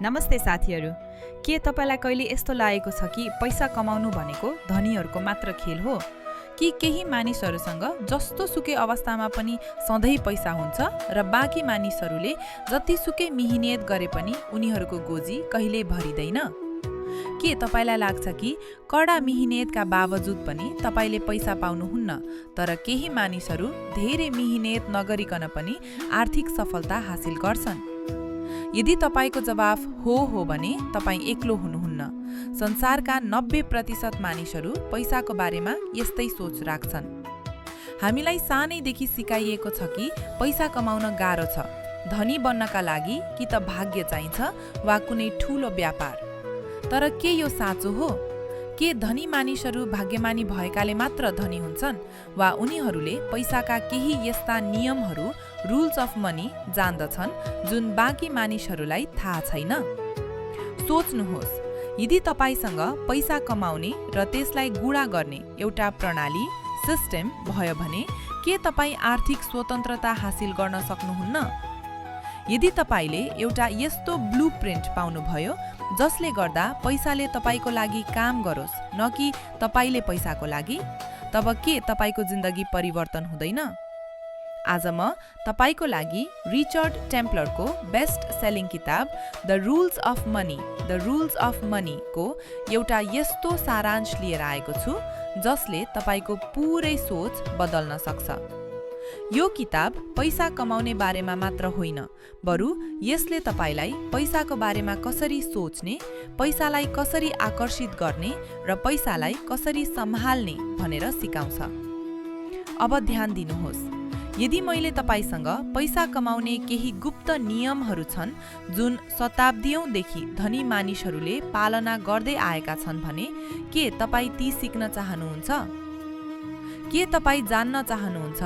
नमस्ते साथीहरू। के तपाईलाई कहिले यस्तो लागेको छ कि पैसा कमाउनु भनेको धनीहरूको मात्र खेल हो? कि केही मानिसहरूसँग जस्तो सुकै अवस्थामा पनि सधैँ पैसा हुन्छ र बाँकी मानिसहरूले जतिसुकै मिहिनेत गरे पनि उनीहरूको गोजी कहिल्यै भरिँदैन? के तपाईलाई लाग्छ कि कडा मिहिनेतका बावजुद पनि तपाईले पैसा पाउनुहुन्न, तर केही मानिसहरू धेरै मिहिनेत नगरिकन पनि आर्थिक सफलता हासिल गर्छन्? यदि तपाईको जवाफ हो भने तपाईँ एक्लो हुनुहुन्न। संसारका 90% मानिसहरू पैसाको बारेमा यस्तै सोच राख्छन्। हामीलाई सानैदेखि सिकाइएको छ कि पैसा कमाउन गाह्रो छ। धनी बन्नका लागि कि त भाग्य चाहिन्छ वा कुनै ठूलो व्यापार। तर के यो साँचो हो? के धनी मानिसहरू भाग्यमानी भएकाले मात्र धनी हुन्छन् वा उनीहरूले पैसाका केही यस्ता नियमहरू, रुल्स अफ मनी जान्दछन् जुन बाँकी मानिसहरूलाई थाहा छैन? सोच्नुहोस्, यदि तपाईसँग पैसा कमाउने र त्यसलाई गुणा गर्ने एउटा प्रणाली, सिस्टम भयो भने के तपाईँ आर्थिक स्वतन्त्रता हासिल गर्न सक्नुहुन्न? यदि तपाईले एउटा यस्तो ब्लुप्रिन्ट पाउनुभयो जसले गर्दा पैसाले तपाईको लागि काम गरोस्, न कि तपाईले पैसाको लागि, तब के तपाईको जिन्दगी परिवर्तन हुँदैन? आज म तपाईको लागि रिचर्ड टेम्प्लरको बेस्ट सेलिङ किताब द रुल्स अफ मनी को एउटा यस्तो सारांश लिएर आएको छु जसले तपाईको पुरै सोच बदल्न सक्छ। यो किताब पैसा कमाउने बारेमा मात्र होइन, बरु यसले तपाईलाई पैसाको बारेमा कसरी सोच्ने, पैसालाई कसरी आकर्षित गर्ने र पैसालाई कसरी सम्हाल्ने भनेर सिकाउँछ। अब ध्यान दिनुहोस्, यदि मैले तपाईसँग पैसा कमाउने केही गुप्त नियमहरू छन् जुन शताब्दीयौंदेखि धनी मानिसहरूले पालना गर्दै आएका छन् भने के तपाईँ ती सिक्न चाहनुहुन्छ? के तपाईँ जान्न चाहनुहुन्छ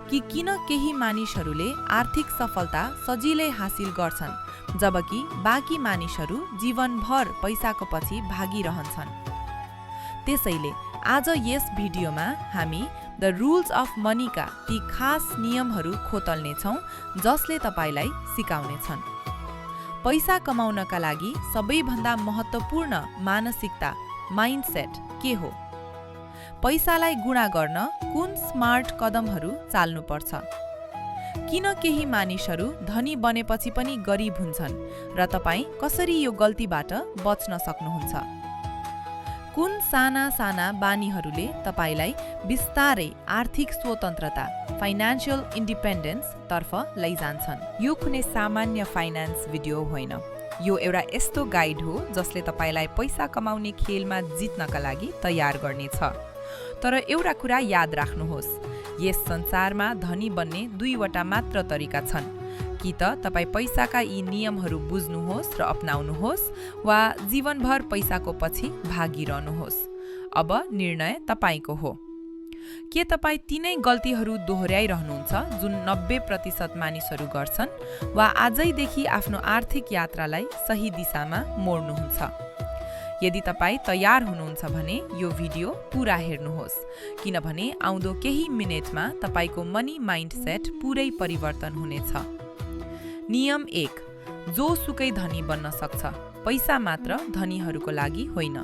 कि किन केही मानिसहरूले आर्थिक सफलता सजिलै हासिल गर्छन् जबकि बाँकी मानिसहरू जीवनभर पैसाको पछि भागिरहन्छन्? त्यसैले आज यस भिडियोमा हामी द रुल्स अफ मनीका ती खास नियमहरू खोतल्नेछौँ जसले तपाईलाई सिकाउनेछन् पैसा कमाउनका लागि सबैभन्दा महत्त्वपूर्ण मानसिकता, माइन्डसेट के हो? पैसालाई गुणा गर्न कुन स्मार्ट कदमहरू चाल्नुपर्छ? किन केही मानिसहरू धनी बनेपछि पनि गरिब हुन्छन् र तपाईँ कसरी यो गल्तीबाट बच्न सक्नुहुन्छ? कुन साना बानीहरूले तपाईलाई बिस्तारै आर्थिक स्वतन्त्रता, फाइनान्शियल इन्डिपेन्डेन्स तर्फ लैजान्छन्? यो कुनै सामान्य फाइनान्स भिडियो होइन। यो एउटा यस्तो गाइड हो जसले तपाईलाई पैसा कमाउने खेलमा जित्नका लागि तयार गर्नेछ। तर एउटा कुरा याद राख्नुहोस्, यस संसारमा धनी बन्ने दुईवटा मात्र तरिका छन्। कि त तपाईँ पैसाका यी नियमहरू बुझ्नुहोस् र अपनाउनुहोस् वा जीवनभर पैसाको पछि भागिरहनुहोस्। अब निर्णय तपाईको हो। के तपाईँ तिनै गल्तीहरू दोहोर्याइरहनुहुन्छ जुन 90% मानिसहरू गर्छन् वा आजैदेखि आफ्नो आर्थिक यात्रालाई सही दिशामा मोड्नुहुन्छ? यदि तपाईँ तयार हुनुहुन्छ भने यो भिडियो पुरा हेर्नुहोस्, किनभने आउँदो केही मिनेटमा तपाईको मनी माइन्डसेट पुरै परिवर्तन हुनेछ। नियम 1, जो सुकै धनी बन्न सक्छ, पैसा मात्र धनीहरूको लागि होइन।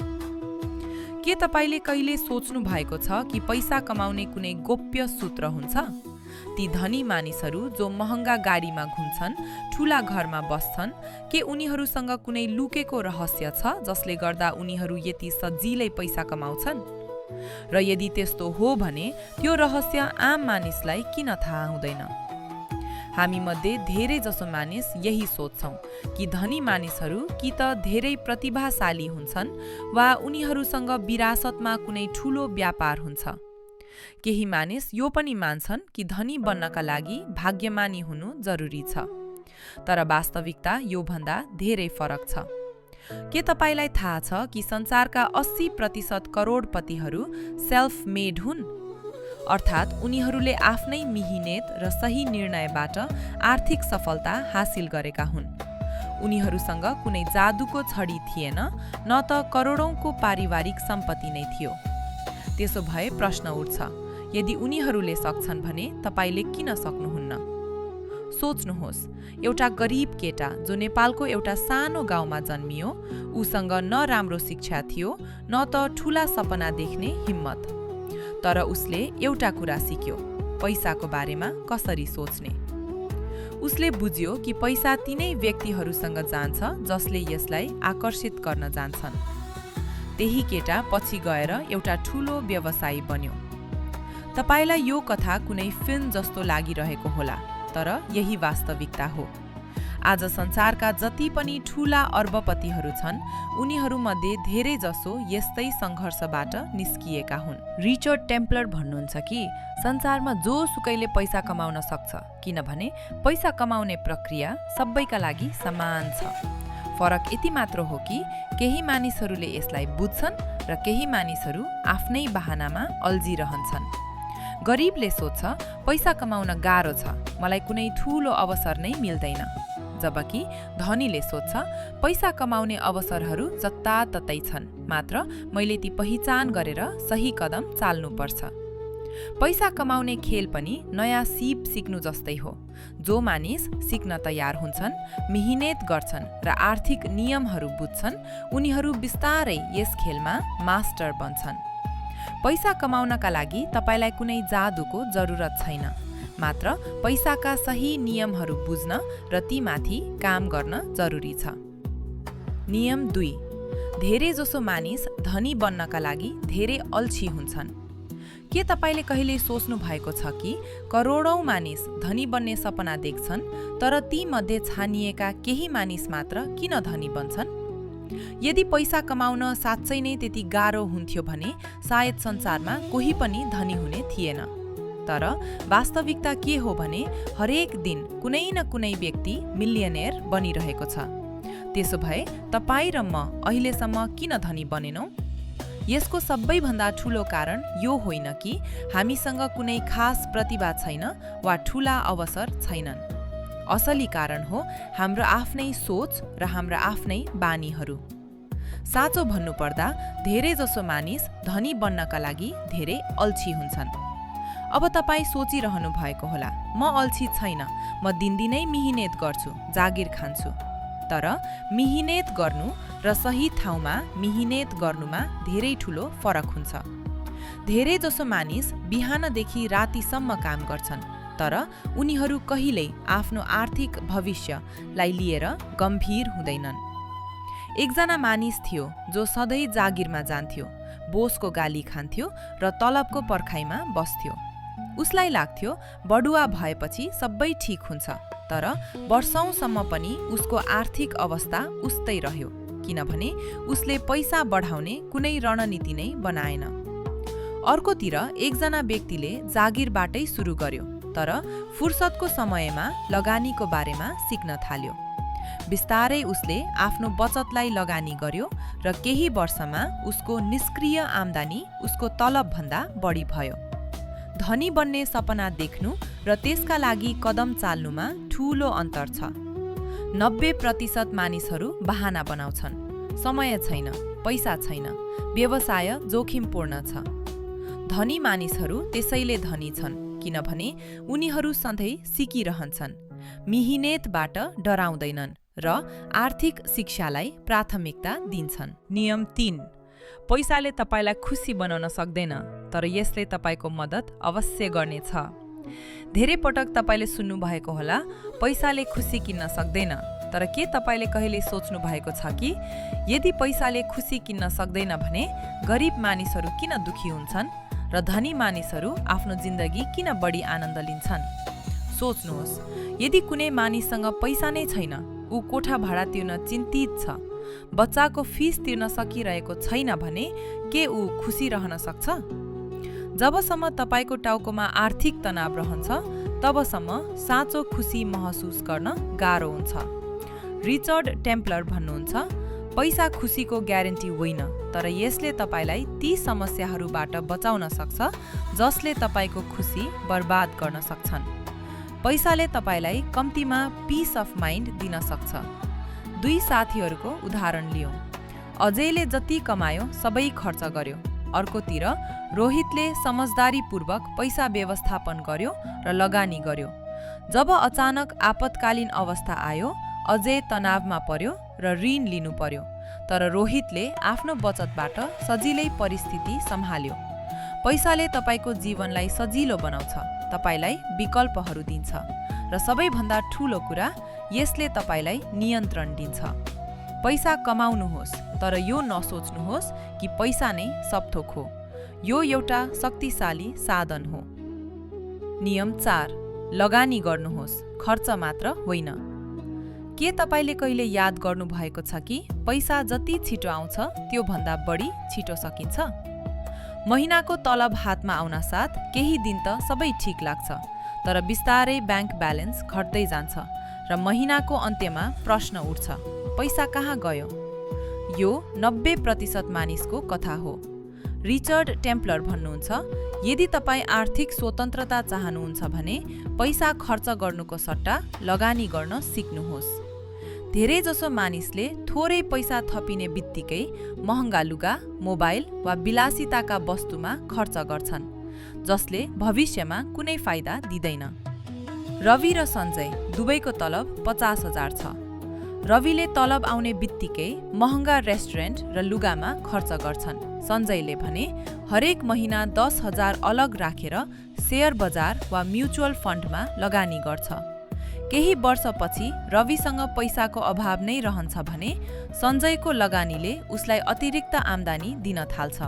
के तपाईले कहिले सोच्नु भएको छ कि पैसा कमाउने कुनै गोप्य सूत्र हुन्छ? ती धनी मानिसहरू जो महँगा गाडीमा घुम्छन्, ठूला घरमा बस्छन्, के उनीहरूसँग कुनै लुकेको रहस्य छ जसले गर्दा उनीहरू यति सजिलै पैसा कमाउँछन्? र यदि त्यस्तो हो भने त्यो रहस्य आम मानिसलाई किन थाहा हुँदैन? हामी मध्ये धेरै जसो मानिस यही सोच्छौं कि धनी मानिसहरू कि त धेरै प्रतिभाशाली हुन्छन् वा उनीहरूसँग विरासतमा कुनै ठूलो व्यापार हुन्छ। केही मानिस यो पनि मान्छन् कि धनी बन्नका लागि भाग्यमानी हुनु जरुरी छ। तर वास्तविकता यो भन्दा धेरै फरक छ। के तपाईलाई थाहा छ कि संसारका 80% करोडपतिहरू सेल्फ मेड हुन्? अर्थात् उनीहरूले आफ्नै मिहिनेत र सही निर्णयबाट आर्थिक सफलता हासिल गरेका हुन्। उनीहरूसँग कुनै जादुको छडी थिएन, न त करोडौंको पारिवारिक सम्पत्ति नै थियो। त्यसो भए प्रश्न उठ्छ, यदि उनीहरूले सक्छन् भने तपाईले किन सक्नुहुन्न? सोच्नुहोस्, एउटा गरिब केटा जो नेपालको एउटा सानो गाउँमा जन्मियो, उसँग न राम्रो शिक्षा थियो न त ठूला सपना देख्ने हिम्मत। तर उसले एउटा कुरा सिक्यो, पैसाको बारेमा कसरी सोच्ने। उसले बुझ्यो कि पैसा तिनै व्यक्तिहरूसँग जान्छ जसले यसलाई आकर्षित गर्न जान्छन्। त्यही केटा पछि गएर एउटा ठूलो व्यवसायी बन्यो। तपाईलाई यो कथा कुनै फिल्म जस्तो लागिरहेको होला, तर यही वास्तविकता हो। आज संसारका जति पनि ठूला अर्बपतिहरू छन्, उनीहरूमध्ये धेरै जसो यस्तै सङ्घर्षबाट निस्किएका हुन्। रिचर्ड टेम्पलर भन्नुहुन्छ कि संसारमा जोसुकैले पैसा कमाउन सक्छ, किनभने पैसा कमाउने प्रक्रिया सबैका लागि समान छ। फरक यति मात्र हो कि केही मानिसहरूले यसलाई बुझ्छन् र केही मानिसहरू आफ्नै बहानामा अल्झिरहन्छन्। गरिबले सोच्छ, पैसा कमाउन गाह्रो छ, मलाई कुनै ठूलो अवसर नै मिल्दैन। जबकि धनीले सोच्छ, पैसा कमाउने अवसरहरू जताततै छन्, मात्र मैले ती पहिचान गरेर सही कदम चाल्नुपर्छ। पैसा कमाउने खेल पनि नयाँ सिप सिक्नु जस्तै हो। जो मानिस सिक्न तयार हुन्छन्, मिहिनेत गर्छन् र आर्थिक नियमहरू बुझ्छन्, उनीहरू बिस्तारै यस खेलमा मास्टर बन्छन्। पैसा कमाउनका लागि तपाईलाई कुनै जादुको जरुरत छैन, मात्र पैसाका सही नियमहरू बुझ्न र तीमाथि काम गर्न जरुरी छ। नियम 2, धेरै जसो मानिस धनी बन्नका लागि धेरै अल्छी हुन्छन्। के तपाईले कहिले सोच्नु भएको छ कि करोडौं मानिस धनी बन्ने सपना देख्छन्, तर ती मध्ये छानिएका केही मानिस मात्र किन धनी बन्छन्? यदि पैसा कमाउन साँच्चै नै त्यति गाह्रो हुन्थ्यो भने सायद संसारमा कोही पनि धनी हुने थिएन। तर वास्तविकता के हो भने हरेक दिन कुनै न कुनै व्यक्ति मिलियनेयर बनिरहेको छ। त्यसो भए तपाई र म अहिलेसम्म किन धनी बनेनौं? यसको सबैभन्दा ठूलो कारण यो होइन कि हामीसँग कुनै खास प्रतिभा छैन वा ठूला अवसर छैनन्। असली कारण हो हाम्रो आफ्नै सोच र हाम्रा आफ्नै बानीहरू। साँचो भन्नुपर्दा धेरै जसो मानिस धनी बन्नका लागि धेरै अल्छी हुन्छन्। अब तपाई सोचिरहनु भएको होला, म अल्छी छैन, म दिनदिनै मिहिनेत गर्छु, जागिर खान्छु। तर मिहिनेत गर्नु र सही ठाउँमा मिहिनेत गर्नुमा धेरै ठूलो फरक हुन्छ। धेरै जसो मानिस बिहानदेखि रातिसम्म काम गर्छन्, तर उनीहरू कहिल्यै आफ्नो आर्थिक भविष्यलाई लिएर गम्भीर हुँदैनन्। एकजना मानिस थियो जो सधैँ जागिरमा जान्थ्यो, बोसको गाली खान्थ्यो र तलबको पर्खाइमा बस्थ्यो। उसलाई लाग्थ्यो बढुवा भएपछि सबै ठीक हुन्छ, तर वर्षौंसम्म पनि उसको आर्थिक अवस्था उस्तै रह्यो, किनभने उसले पैसा बढाउने कुनै रणनीति नै बनाएन। अर्कोतिर एकजना व्यक्तिले जागिरबाटै सुरु गर्यो, तर फुर्सदको समयमा लगानीको बारेमा सिक्न थाल्यो। बिस्तारै उसले आफ्नो बचतलाई लगानी गर्यो र केही वर्षमा उसको निष्क्रिय आम्दानी उसको तलबभन्दा बढी भयो। धनी बन्ने सपना देख्नु र त्यसका लागि कदम चाल्नुमा ठूलो अन्तर छ। 90% मानिसहरू बहाना बनाउँछन्, समय छैन, पैसा छैन, व्यवसाय जोखिमपूर्ण छ। धनी मानिसहरू त्यसैले धनी छन् किनभने उनीहरू सधैँ सिकिरहन्छन्, मिहिनेतबाट डराउँदैनन् र आर्थिक शिक्षालाई प्राथमिकता दिन्छन्। नियम 3, पैसाले तपाईलाई खुसी बनाउन सक्दैन, तर यसले तपाईको मद्दत अवश्य गर्नेछ। धेरै पटक तपाईले सुन्नु भएको होला, पैसाले खुसी किन्न सक्दैन। तर के तपाईले कहिले सोच्नु भएको छ कि यदि पैसाले खुसी किन्न सक्दैन भने गरिब मानिसहरू किन दुखी हुन्छन् र धनी मानिसहरू आफ्नो जिन्दगी किन बढी आनन्द लिन्छन्? सोच्नुहोस्, यदि कुनै मानिससँग पैसा नै छैन, ऊ कोठा भाडा तिर्न चिन्तित छ, बच्चाको फिस तिर्न सकिरहेको छैन भने के ऊ खुसी रहन सक्छ? जबसम्म तपाईको टाउकोमा आर्थिक तनाव रहन्छ, तबसम्म साँचो खुसी महसुस गर्न गाह्रो हुन्छ। रिचर्ड टेम्पलर भन्नुहुन्छ, पैसा खुसीको ग्यारेन्टी होइन, तर यसले तपाईलाई ती समस्याहरूबाट बचाउन सक्छ जसले तपाईको खुसी बर्बाद गर्न सक्छन्। पैसाले तपाईलाई कम्तीमा पिस अफ माइन्ड दिन सक्छ। 2 साथीहरूको उदाहरण लियौं। अजयले जति कमायो सबै खर्च गर्यो। अर्कोतिर रोहितले समझदारीपूर्वक पैसा व्यवस्थापन गर्यो र लगानी गर्यो। जब अचानक आपतकालीन अवस्था आयो, अजय तनावमा पर्यो र ऋण लिनु पर्यो। तर रोहितले आफ्नो बचतबाट सजिलै परिस्थिति सम्हाल्यो। पैसाले तपाईको जीवनलाई सजिलो बनाउँछ, तपाईलाई विकल्पहरू दिन्छ र सबैभन्दा ठूलो कुरा, यसले तपाईलाई नियन्त्रण दिन्छ। पैसा कमाउनुहोस्, तर यो नसोच्नुहोस् कि पैसा नै सब थोक हो। यो एउटा शक्तिशाली साधन हो। नियम 4, लगानी गर्नुहोस्, खर्च मात्र होइन। के तपाईले कहिले याद गर्नु भएको छ कि पैसा जति छिटो आउँछ त्यो भन्दा बढी छिटो सकिन्छ? महिनाको तलब हातमा आउन साथ केही दिन त सबै ठीक लाग्छ, तर बिस्तारै ब्याङ्क ब्यालेन्स घट्दै जान्छ र महिनाको अन्त्यमा प्रश्न उठ्छ, पैसा कहाँ गयो? यो 90% मानिसको कथा हो। रिचर्ड टेम्प्लर भन्नुहुन्छ, यदि तपाईँ आर्थिक स्वतन्त्रता चाहनुहुन्छ भने पैसा खर्च गर्नुको सट्टा लगानी गर्न सिक्नुहोस्। धेरैजसो मानिसले थोरै पैसा थपिने बित्तिकै महँगा लुगा, मोबाइल वा विलासिताका वस्तुमा खर्च गर्छन्, जसले भविष्यमा कुनै फाइदा दिँदैन। रवि र सञ्जय दुवैको तलब 50,000 छ। रविले तलब आउने बित्तिकै महँगा रेस्टुरेन्ट र लुगामा खर्च गर्छन्। सञ्जयले भने हरेक महिना 10,000 अलग राखेर शेयर बजार वा म्युचुअल फन्डमा लगानी गर्छ। केही वर्षपछि रविसँग पैसाको अभाव नै रहन्छ भने सञ्जयको लगानीले उसलाई अतिरिक्त आम्दानी दिन थाल्छ।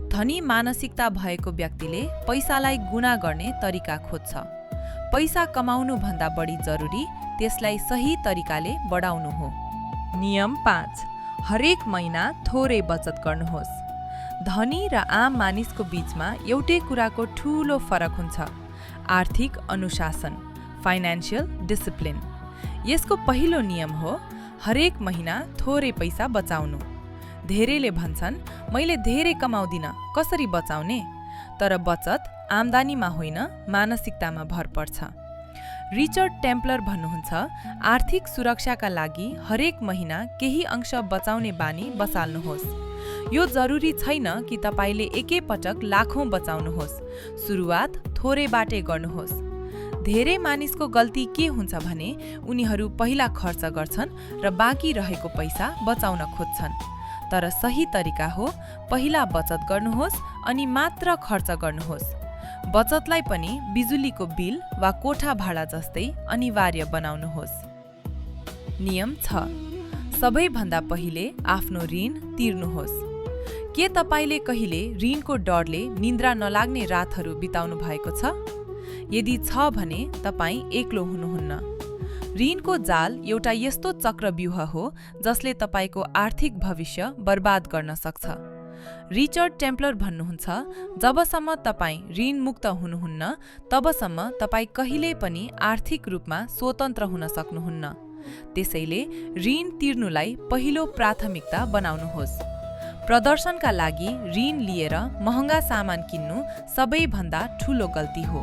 धनी मानसिकता भएको व्यक्तिले पैसालाई गुणा गर्ने तरिका खोज्छ। पैसा कमाउनु भन्दा बढी जरुरी त्यसलाई सही तरिकाले बढाउनु हो। नियम 5, हरेक महिना थोरै बचत गर्नुहोस्। धनी र आम मानिसको बीचमा एउटै कुराको ठूलो फरक हुन्छ, आर्थिक अनुशासन, फाइनान्शियल डिसिप्लिन। यसको पहिलो नियम हो हरेक महिना थोरै पैसा बचाउनु। धेरैले भन्छन्, मैले धेरै कमाउँदिन, कसरी बचाउने? तर बचत आम्दानीमा होइन, मानसिकतामा भर पर्छ। रिचर्ड टेम्प्लर भन्नुहुन्छ, आर्थिक सुरक्षाका लागि हरेक महिना केही अंश बचाउने बानी बसाल्नुहोस्। यो जरुरी छैन कि तपाईले एकै पटक लाखौं बचाउनुहोस्। सुरुवात थोरैबाटै गर्नुहोस्। धेरै मानिसको गल्ती के हुन्छ भने उनीहरू पहिला खर्च गर्छन् र बाँकी रहेको पैसा बचाउन खोज्छन्। तर सही तरिका हो पहिला बचत गर्नुहोस् अनि मात्र खर्च गर्नुहोस्। बचतलाई पनि बिजुलीको बिल वा कोठा भाडा जस्तै अनिवार्य बनाउनुहोस्। नियम 6, सबैभन्दा पहिले आफ्नो ऋण तिर्नुहोस्। के तपाईले कहिले ऋणको डरले निन्द्रा नलाग्ने रातहरू बिताउनु भएको छ? यदि छ भने तपाईँ एक्लो हुनुहुन्न। ऋणको जाल एउटा यस्तो चक्रव्यूह हो जसले तपाईको आर्थिक भविष्य बर्बाद गर्न सक्छ। रिचर्ड टेम्प्लर भन्नुहुन्छ, जबसम्म तपाईँ ऋण मुक्त हुनुहुन्न तबसम्म तपाईँ कहिल्यै पनि आर्थिक रूपमा स्वतन्त्र हुन सक्नुहुन्न। त्यसैले ऋण तिर्नुलाई पहिलो प्राथमिकता बनाउनुहोस्। प्रदर्शनका लागि ऋण लिएर महँगा सामान किन्नु सबैभन्दा ठूलो गल्ती हो।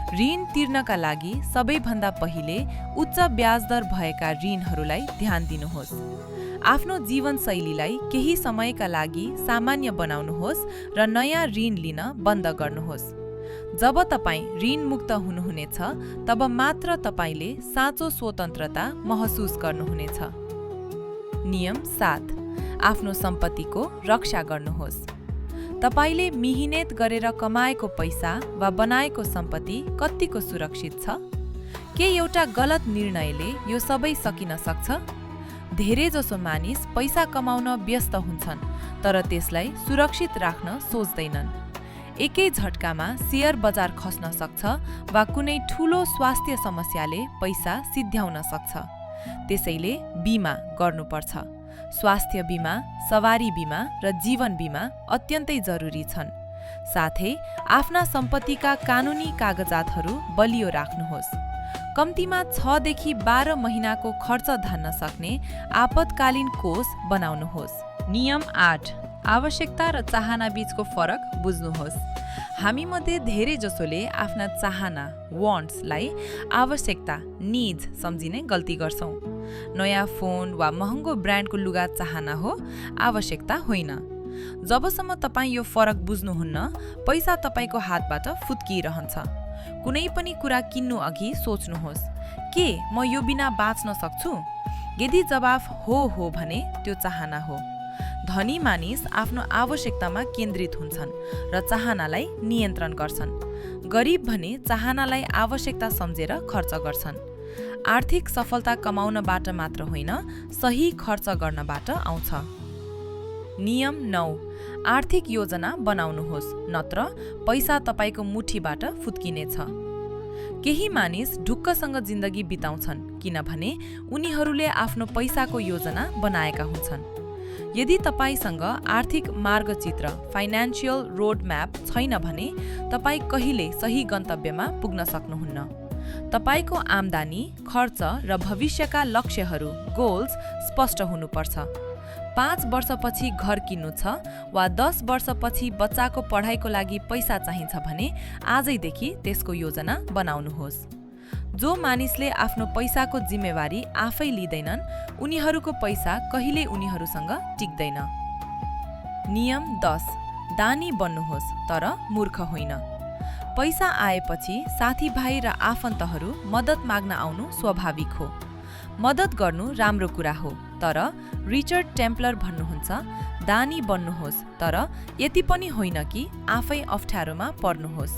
ऋण तिर्नका लागि सबैभन्दा पहिले उच्च ब्याज दर भएका ऋणहरूलाई ध्यान दिनुहोस्। आफ्नो जीवनशैलीलाई केही समयका लागि सामान्य बनाउनुहोस् र नयाँ ऋण लिन बन्द गर्नुहोस्। जब तपाईँ ऋण मुक्त हुनुहुनेछ तब मात्र तपाईले साँचो स्वतन्त्रता महसुस गर्नुहुनेछ। नियम 7, आफ्नो सम्पत्तिको रक्षा गर्नुहोस्। तपाईले मिहिनेत गरेर कमाएको पैसा वा बनाएको सम्पत्ति कतिको सुरक्षित छ? के एउटा गलत निर्णयले यो सबै सकिन सक्छ? धेरैजसो मानिस पैसा कमाउन व्यस्त हुन्छन् तर त्यसलाई सुरक्षित राख्न सोच्दैनन्। एकै झट्कामा शेयर बजार खस्न सक्छ वा कुनै ठूलो स्वास्थ्य समस्याले पैसा सिध्याउन सक्छ। त्यसैले बीमा गर्नुपर्छ। स्वास्थ्य बीमा, सवारी बीमा र जीवन बीमा अत्यन्तै जरुरी छन्। साथै आफ्ना सम्पत्तिका कानुनी कागजातहरू बलियो राख्नुहोस्। कम्तीमा 6 देखि 12 महिनाको खर्च धान्न सक्ने आपतकालीन कोष बनाउनुहोस्। नियम 8, आवश्यकता र चाहना बीचको फरक बुझ्नुहोस्। हामीमध्ये धेरैजसोले आफ्ना चाहना वान्ट्सलाई आवश्यकता निड्स सम्झिने गल्ती गर्छौं। नयाँ फोन वा महँगो ब्रान्डको लुगा चाहना हो, आवश्यकता होइन। जबसम्म तपाईँ यो फरक बुझ्नुहुन्न पैसा तपाईको हातबाट फुत्किरहन्छ। कुनै पनि कुरा किन्नु अघि सोच्नुहोस्, के म यो बिना बाँच्न सक्छु? यदि जवाफ हो भने त्यो चाहना हो। धनी मानिस आफ्नो आवश्यकतामा केन्द्रित हुन्छन् र चाहनालाई नियन्त्रण गर्छन्। गरिब भने चाहनालाई आवश्यकता सम्झेर खर्च गर्छन्। आर्थिक सफलता कमाउनबाट मात्र होइन, सही खर्च गर्नबाट आउँछ। नियम 9, आर्थिक योजना बनाउनुहोस्, नत्र पैसा तपाईको मुठीबाट फुत्किनेछ। केही मानिस ढुक्कसँग जिन्दगी बिताउँछन् किनभने उनीहरूले आफ्नो पैसाको योजना बनाएका हुन्छन्। यदि तपाईसँग आर्थिक मार्गचित्र फाइनान्शियल रोड म्याप छैन भने तपाईँ कहिले सही गन्तव्यमा पुग्न सक्नुहुन्न। तपाईको आम्दानी, खर्च र भविष्यका लक्ष्यहरू गोल्स स्पष्ट हुनुपर्छ। 5 वर्षपछि घर किन्नु छ वा 10 वर्षपछि बच्चाको पढाइको लागि पैसा चाहिन्छ भने आजैदेखि त्यसको योजना बनाउनुहोस्। जो मानिसले आफ्नो पैसाको जिम्मेवारी आफै लिँदैनन् उनीहरूको पैसा कहिल्यै उनीहरूसँग टिक्दैन। नियम 10, दानी बन्नुहोस् तर मूर्ख होइन। पैसा आएपछि साथीभाइ र आफन्तहरू मद्दत माग्न आउनु स्वाभाविक हो। मद्दत गर्नु राम्रो कुरा हो, तर रिचर्ड टेम्प्लर भन्नुहुन्छ, दानी बन्नुहोस् तर यति पनि होइन कि आफै अप्ठ्यारोमा पर्नुहोस्।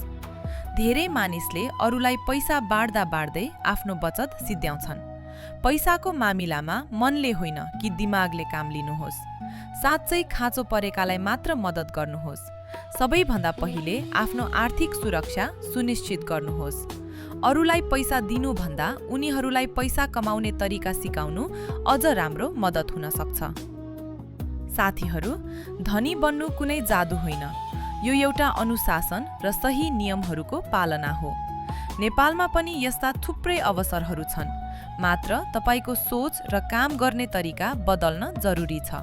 धेरै मानिसले अरूलाई पैसा बाँड्दै आफ्नो बचत सिद्ध्याउँछन्। पैसाको मामिलामा मनले होइन कि दिमागले काम लिनुहोस्। साँच्चै खाँचो परेकालाई मात्र मद्दत गर्नुहोस्। सबैभन्दा पहिले आफ्नो आर्थिक सुरक्षा सुनिश्चित गर्नुहोस्। अरूलाई पैसा दिनुभन्दा उनीहरूलाई पैसा कमाउने तरिका सिकाउनु अझ राम्रो मद्दत हुन सक्छ। साथीहरू, धनी बन्नु कुनै जादु होइन, यो एउटा अनुशासन र सही नियमहरूको पालना हो। नेपालमा पनि यस्ता थुप्रै अवसरहरू छन्, मात्र तपाईको सोच र काम गर्ने तरिका बदल्न जरुरी छ।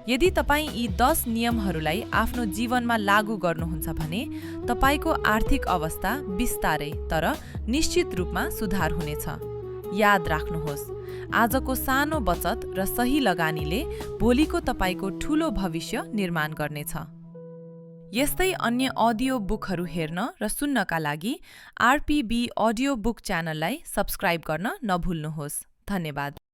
यदि तपाईँ यी 10 नियमहरूलाई आफ्नो जीवनमा लागू गर्नुहुन्छ भने तपाईको आर्थिक अवस्था बिस्तारै तर निश्चित रूपमा सुधार हुनेछ। याद राख्नुहोस्, आजको सानो बचत र सही लगानीले भोलिको तपाईको ठूलो भविष्य निर्माण गर्नेछ। यस्तै अन्य अडियो बुकहरू हेर्न र सुन्नका लागि RPB अडियो बुक च्यानललाई सब्स्क्राइब गर्न नभुल्नुहोस्। धन्यवाद।